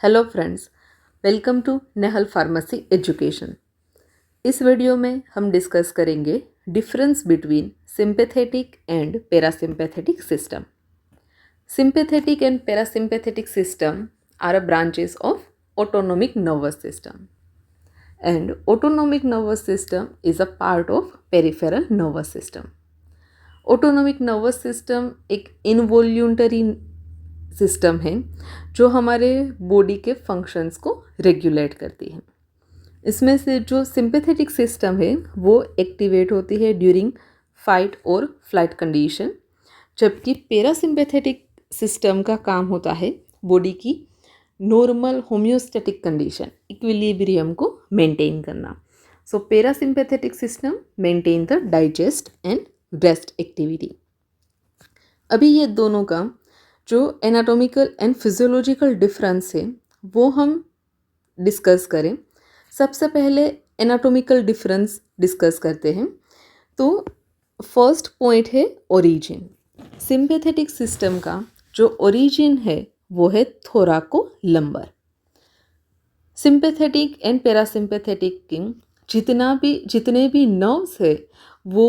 Hello friends, welcome to Nehal pharmacy education. इस video में हम डिस्कस करेंगे difference between sympathetic and parasympathetic system. Sympathetic and parasympathetic system are branches of autonomic nervous system, and autonomic nervous system is a part of peripheral nervous system. Autonomic nervous system एक involuntary system है जो हमारे body के functions को regulate करती है। इसमें से जो सिंपैथेटिक सिस्टम है वो एक्टिवेट होती है ड्यूरिंग फाइट और फ्लाइट कंडीशन, जबकि पैरासिम्पैथेटिक सिस्टम का काम होता है बॉडी की नॉर्मल होम्योस्टैटिक कंडीशन, इक्विलिब्रियम को मेंटेन करना। So parasympathetic system maintain the digest and rest activity. अभी ये दोनों का जो एनाटॉमिकल एंड फिजियोलॉजिकल डिफरेंस है वो हम डिस्कस करें। सबसे पहले एनाटॉमिकल डिफरेंस डिस्कस करते हैं। तो फर्स्ट पॉइंट है ओरिजिन। सिंपैथेटिक सिस्टम का जो ओरिजिन है वो है थोरैकोलंबर। सिंपैथेटिक एंड पैरासिम्पैथेटिक के जितने भी नर्व्स है वो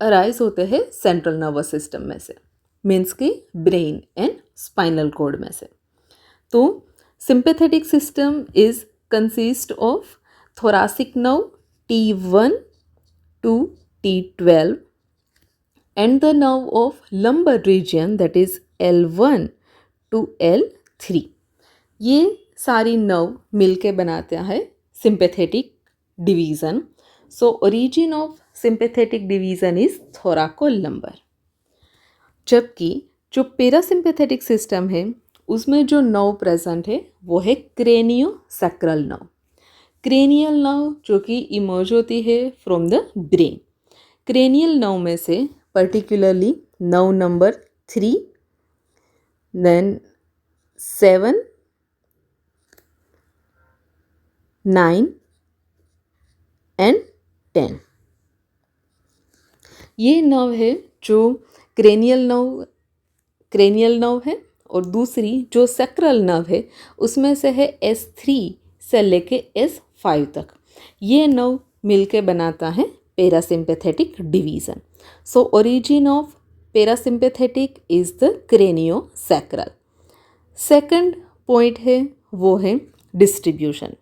अराइज होते हैं सेंट्रल नर्वस सिस्टम में से, मीन्स कि ब्रेन एंड स्पाइनल कॉर्ड में से। तो sympathetic system is consist of thoracic nerve T1 to T12 and the nerve of lumbar region that is L1 to L3। ये सारी नर्व मिलके बनाते हैं sympathetic division. So origin of sympathetic division is thoracolumbar. जबकि जो parasympathetic system है उसमें जो नर्व प्रेजेंट है वो है क्रेनियोसैक्रल नर्व। क्रेनियल नर्व जो कि इमर्ज होती है from the brain. Cranial nerve में से particularly nerve number 3, then 7, 9 and 10, ये नर्व है जो क्रेनियल नर्व है। और दूसरी जो सैक्रल नर्व है उसमें से है S3 से लेके S5 तक। ये नर्व मिलके बनाता है parasympathetic division. So origin of parasympathetic is the craniosacral. Second point है वो है distribution.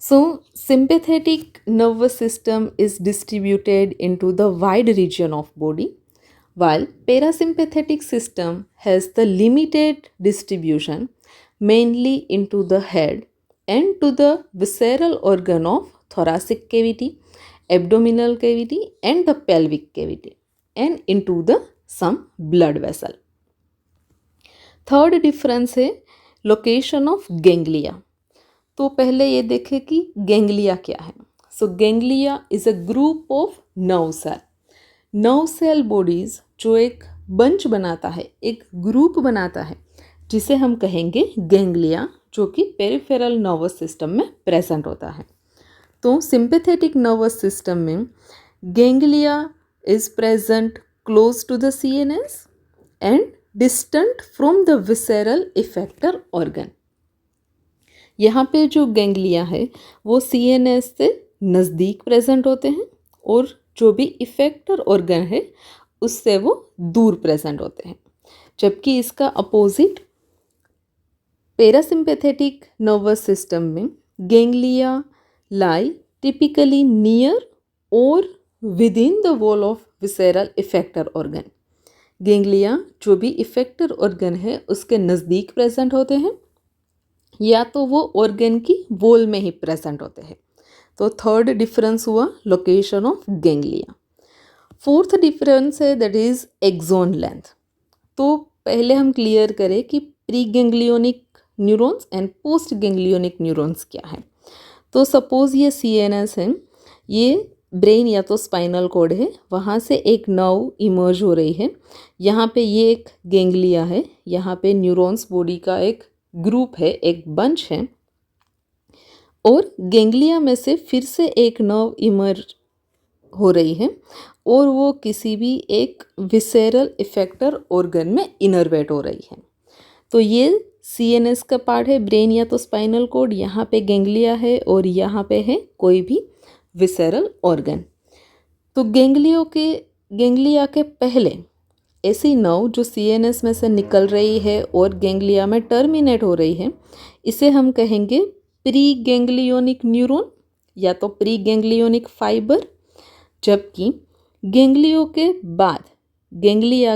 So sympathetic nervous system is distributed into the wide region of body, while parasympathetic system has the limited distribution mainly into the head and to the visceral organ of thoracic cavity, abdominal cavity and the pelvic cavity and into the some blood vessel. Third difference है location of ganglia. तो पहले ये देखें कि ganglia क्या है। So ganglia is a group of nerve cell bodies जो एक बंच बनाता है, एक ग्रुप बनाता है, जिसे हम कहेंगे गैंग्लिया, जो कि पेरिफेरल नर्वस सिस्टम में प्रेजेंट होता है। तो सिंपैथेटिक नर्वस सिस्टम में ganglia is present close to the CNS and distant from the visceral effector organ. यहाँ पे जो गैंग्लिया है वो CNS से नज़दीक प्रेजेंट होते हैं और जो भी इफेक्टर ऑर्गन है उससे वो दूर प्रेजेंट होते हैं। जबकि इसका अपोजिट पैरासिम्पैथेटिक नर्वस सिस्टम में गैंग्लिया लाई टिपिकली नियर और with in the wall of visceral effector organ. Ganglia जो भी इफेक्टर ऑर्गन है उसके नज़दीक प्रेजेंट होते हैं या तो वो ऑर्गन की वॉल में ही प्रेजेंट होते हैं। तो थर्ड डिफरेंस हुआ location of ganglia. Fourth difference है दैट इज एक्सोन लेंथ। तो पहले हम क्लियर करें कि pre ganglionic neurons and post ganglionic neurons क्या है। तो सपोज ये CNS है, ये ब्रेन या तो स्पाइनल कॉर्ड है, वहाँ से एक नर्व इमर्ज हो रही है, यहाँ पे ये एक गैंग्लिया है, यहाँ पे न्यूरॉन्स बॉडी का एक ग्रुप है, एक बंच है, और गैंग्लिया में से फिर से एक नर्व इमर्ज हो रही है और वो किसी भी एक विसेरल इफेक्टर ऑर्गन में इनर्वेट हो रही है। तो ये CNS का पार्ट है ब्रेन या तो स्पाइनल कोड, यहाँ पे गेंगलिया है और यहाँ पे है कोई भी विसेरल ऑर्गन। तो गेंगलिया के पहले ऐसी नर्व जो CNS में से निकल रही है और गेंगलिया में टर्मिनेट हो रही है, इसे हम कहेंगे प्री गेंगलियोनिक न्यूरॉन या तो प्री गेंगलियोनिक फाइबर। जबकि गेंगलिया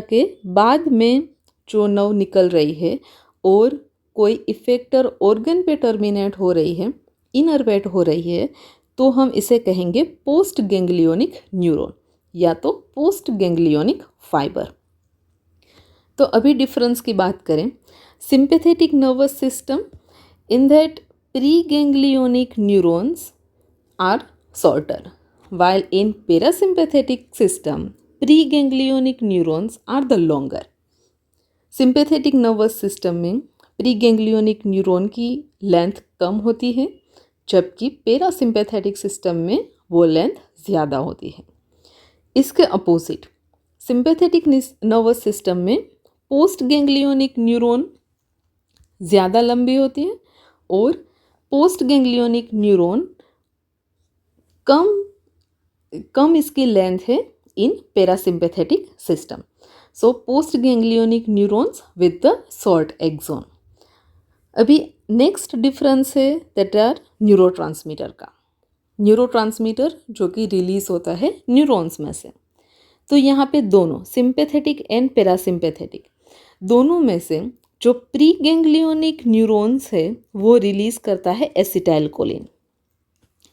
के बाद में जो नर्व निकल रही है और कोई इफेक्टर ऑर्गन पे टर्मिनेट हो रही है, इनर्वेट हो रही है, तो हम इसे कहेंगे पोस्ट गेंगलियोनिक न्यूरॉन या तो पोस्ट गेंगलियोनिक फाइबर। तो अभी डिफरेंस की बात करें, sympathetic nervous system in that preganglionic neurons are shorter, while in parasympathetic system preganglionic neurons are the longer। Sympathetic nervous system में प्रीगैंग्लियोनिक न्यूरॉन की length कम होती है, जबकि पैरासिम्पैथेटिक सिस्टम में वो लेंथ ज़्यादा होती है। इसके अपोजिट सिंपैथेटिक नर्वस सिस्टम में पोस्ट गैंग्लियोनिक न्यूरॉन ज़्यादा लंबी होती है और पोस्ट गैंग्लियोनिक न्यूरॉन कम इसकी लेंथ है in parasympathetic system. So post ganglionic neurons with the short axon. अभी नेक्स्ट डिफरेंस है दैट आर न्यूरोट्रांसमीटर का। न्यूरोट्रांसमीटर जो कि रिलीज होता है न्यूरॉन्स में से। तो यहाँ पे दोनों सिंपैथेटिक एंड पैरासिम्पैथेटिक दोनों में से जो प्री गैंग्लियोनिक न्यूरॉन्स है वो रिलीज करता है एसिटाइलकोलिन।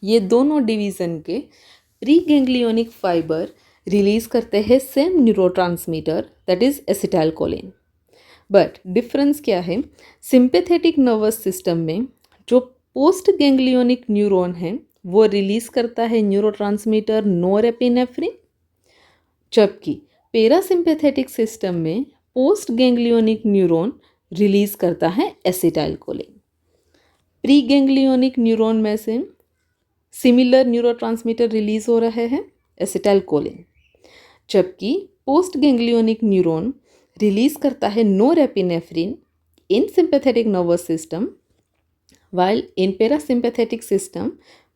ये दोनों डिवीज़न के प्री गैंग्लियोनिक फाइबर रिलीज करते हैं same neurotransmitter that is acetylcholine. But difference क्या है, सिंपैथेटिक नर्वस सिस्टम में जो पोस्ट गैंग्लियोनिक न्यूरॉन है वो रिलीज करता है न्यूरोट्रांसमीटर नोरेपिनेफ्रिन, जबकि पैरासिम्पैथेटिक सिस्टम में पोस्ट गैंग्लियोनिक न्यूरॉन रिलीज करता है एसिटाइलकोलिन। प्री गैंग्लियोनिक न्यूरॉन में से सिमिलर न्यूरोट्रांसमीटर रिलीज हो रहे हैं एसिटाइलकोलिन, जबकि पोस्ट गैंग्लियोनिक न्यूरॉन रिलीज करता है norepinephrine in sympathetic nervous system, while in parasympathetic system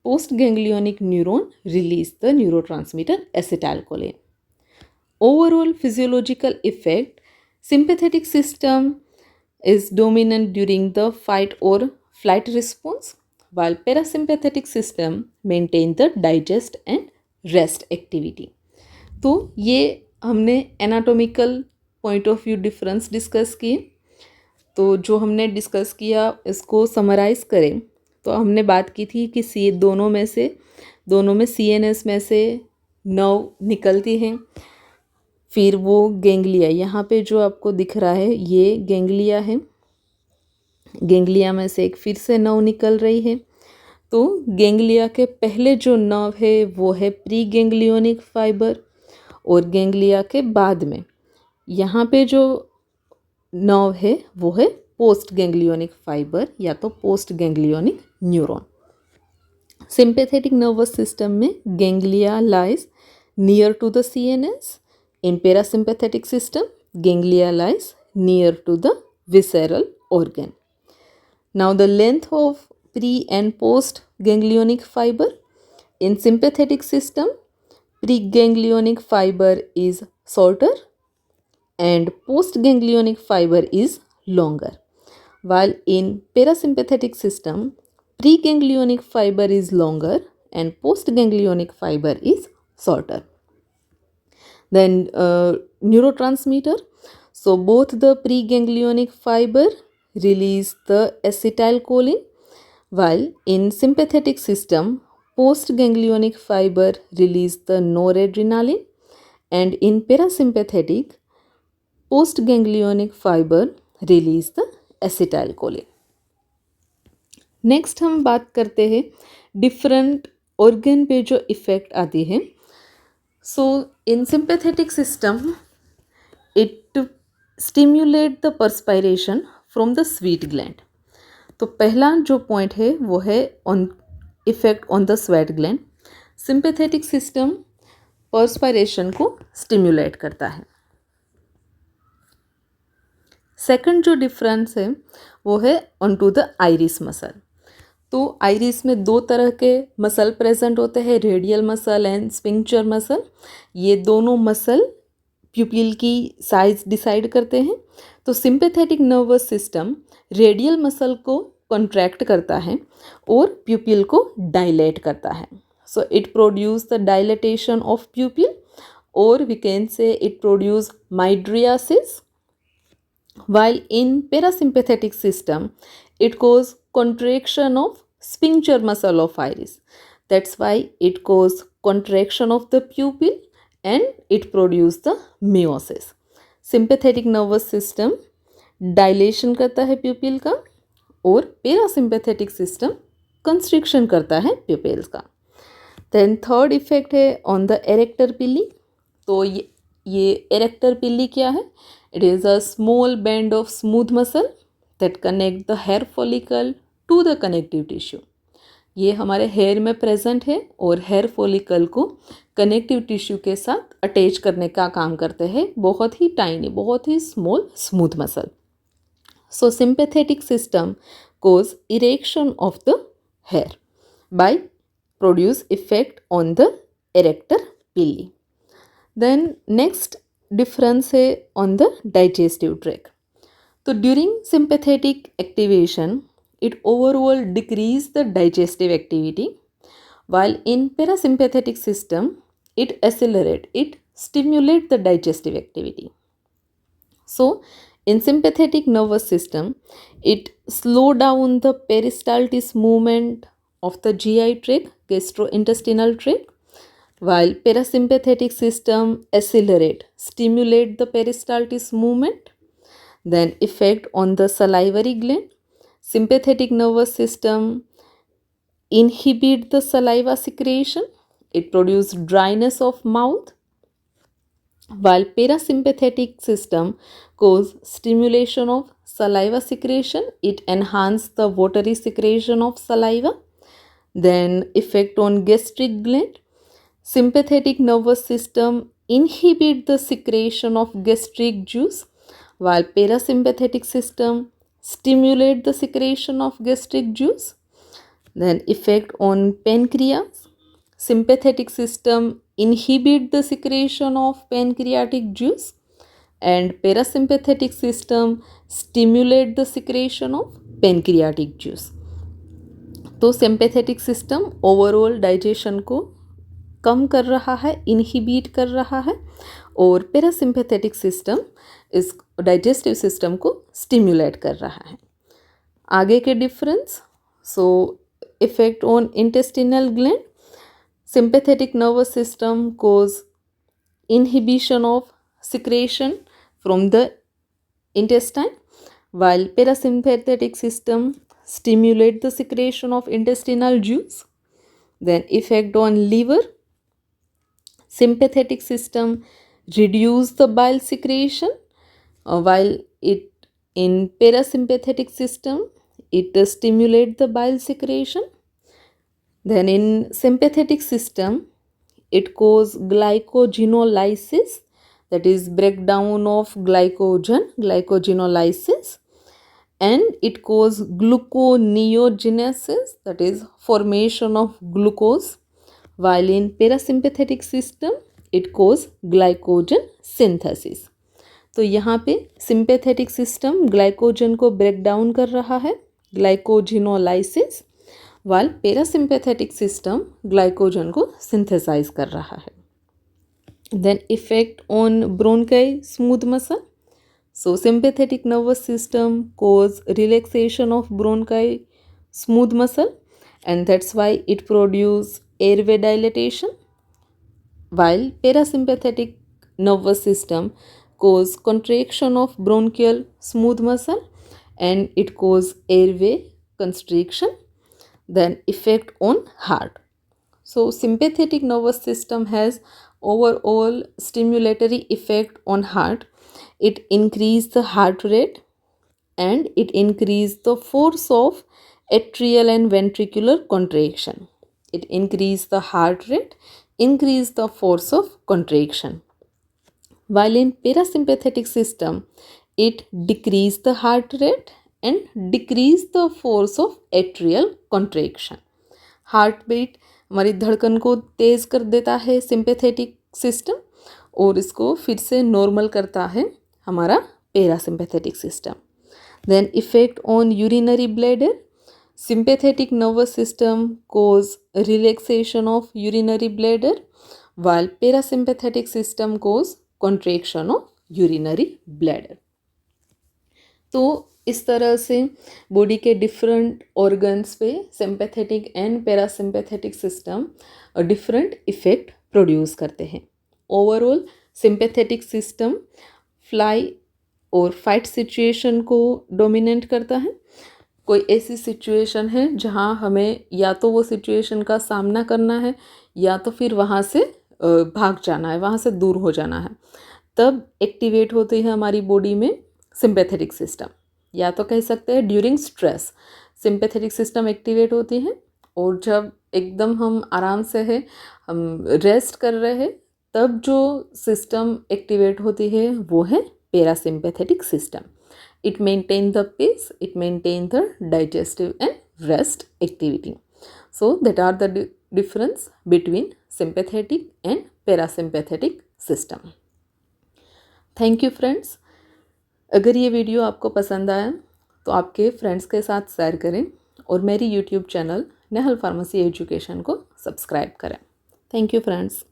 post ganglionic neuron release the neurotransmitter acetylcholine. Overall physiological effect, sympathetic system is dominant during the fight or flight response, while parasympathetic system maintain the digest and rest activity. तो ये हमने anatomical point of view difference discuss किए। तो जो हमने discuss किया इसको summarise करें तो हमने बात की थी कि दोनों में CNS में से नर्व निकलती हैं, फिर वो गेंगलिया, यहाँ पे जो आपको दिख रहा है ये गेंगलिया है, गेंगलिया में से एक फिर से नर्व निकल रही है। तो गेंगलिया के पहले जो नर्व है वो है प्री गेंगलियोनिक फाइबर और गेंगलिया के बाद में यहाँ पे जो नर्व है वो है पोस्ट गैंग्लियोनिक फाइबर या तो post ganglionic neuron. Sympathetic nervous system में ganglia lies near to the CNS। In parasympathetic system ganglia lies near to the visceral organ. Now the length of pre and post ganglionic fiber. In sympathetic system, preganglionic fiber is shorter and postganglionic fiber is longer, while in parasympathetic system preganglionic fiber is longer and postganglionic fiber is shorter. Then neurotransmitter, so both the preganglionic fiber release the acetylcholine, while in sympathetic system postganglionic fiber release the noradrenaline and in parasympathetic post ganglionic fibre release the acetylcholine. Next हम बात करते हैं different organ पे जो effect आती है। So in sympathetic system it stimulate the perspiration from the sweet gland. तो पहला जो पॉइंट है वो है on effect on the sweat gland. Sympathetic system perspiration को स्टिम्युलेट करता है। सेकंड जो डिफरेंस है वो है on to the iris muscle. तो आइरिस में दो तरह के मसल प्रेजेंट होते हैं, radial muscle and sphincter muscle. ये दोनों मसल प्यूपिल की साइज डिसाइड करते हैं। तो sympathetic nervous system radial muscle को कॉन्ट्रैक्ट करता है और प्यूपिल को डायलेट करता है। So it produce the dilatation of pupil, और we can say it produce mydriasis. While in parasympathetic system, it cause contraction of sphincter muscle of iris. That's why it cause contraction of the pupil and it produce the meiosis. Sympathetic nervous system dilation करता है pupil का, और parasympathetic system constriction करता है pupils का। Then third effect है on the erector pili। तो ये erector pili क्या है? It is a small band of smooth muscle that connect the hair follicle to the connective tissue. ये हमारे हेयर में प्रेजेंट है और हेयर फॉलिकल को कनेक्टिव टिश्यू के साथ अटैच करने का काम करते हैं। बहुत ही टाइनी, बहुत ही small smooth muscle. So sympathetic system cause erection of the hair by produce effect on the erector pili. Then next difference है ऑन द डाइजेस्टिव ट्रैक। तो during sympathetic activation it overall decrease the digestive activity, while in parasympathetic system it accelerate, it stimulate the digestive activity. So in sympathetic nervous system it slow down the peristaltis movement of the GI tract, gastrointestinal tract, while parasympathetic system accelerate, stimulate the peristaltis movement. Then effect on the salivary gland. Sympathetic nervous system inhibit the saliva secretion, it produce dryness of mouth, while parasympathetic system cause stimulation of saliva secretion, it enhance the watery secretion of saliva. Then effect on gastric gland. Sympathetic nervous system inhibit the secretion of gastric juice, while parasympathetic system stimulate the secretion of gastric juice. Then effect on pancreas. Sympathetic system inhibit the secretion of pancreatic juice, and parasympathetic system stimulate the secretion of pancreatic juice. तो sympathetic system overall digestion को कम कर रहा है, inhibit कर रहा है, और parasympathetic system इस डाइजेस्टिव सिस्टम को स्टिम्युलेट कर रहा है। आगे के difference, so effect on intestinal gland. Sympathetic nervous system cause inhibition of secretion from the intestine, while parasympathetic system stimulate the secretion of intestinal juice. Then effect on liver. Sympathetic system reduce the bile secretion, while it in parasympathetic system it stimulate the bile secretion. Then in sympathetic system it cause glycogenolysis, that is breakdown of glycogenolysis, and it cause gluconeogenesis, that is formation of glucose, while in parasympathetic system it cause glycogen synthesis. तो यहाँ पे sympathetic system glycogen को break down कर रहा है, glycogenolysis, while parasympathetic system glycogen को synthesise कर रहा है. Then effect on bronchi smooth muscle. So sympathetic nervous system cause relaxation of bronchi smooth muscle, and that's why it produce airway dilatation, while parasympathetic nervous system cause contraction of bronchial smooth muscle and it cause airway constriction. Then effect on heart. So sympathetic nervous system has overall stimulatory effect on heart. It increase the heart rate and it increase the force of atrial and ventricular contraction. It increase the heart rate, increase the force of contraction. While in parasympathetic system, it decrease the heart rate and decrease the force of atrial contraction. Heart beat हमारी धड़कन को तेज़ कर देता है sympathetic system, और इसको फिर से नॉर्मल करता है हमारा parasympathetic system. Then effect on urinary bladder. Sympathetic nervous system cause relaxation of urinary bladder, while parasympathetic system cause contraction of urinary bladder. तो इस तरह से बॉडी के डिफरेंट ऑर्गन्स पे sympathetic and parasympathetic system different effect produce करते हैं. Overall sympathetic system fly और fight situation को डोमिनेट करता है. कोई ऐसी सिचुएशन है जहाँ हमें या तो वो सिचुएशन का सामना करना है या तो फिर वहाँ से भाग जाना है, वहाँ से दूर हो जाना है, तब एक्टिवेट होती है हमारी बॉडी में सिंपैथेटिक सिस्टम. या तो कह सकते हैं during stress sympathetic system activate होती है, और जब एकदम हम आराम से है, हम रेस्ट कर रहे हैं, तब जो सिस्टम एक्टिवेट होती है वो है parasympathetic system. It maintain the pace, it maintain the digestive and rest activity. So that are the difference between sympathetic and parasympathetic system. Thank you friends. अगर ये वीडियो आपको पसंद आया तो आपके फ्रेंड्स के साथ शेयर करें और मेरी YouTube channel Nehal pharmacy education को सब्सक्राइब करें. Thank you friends.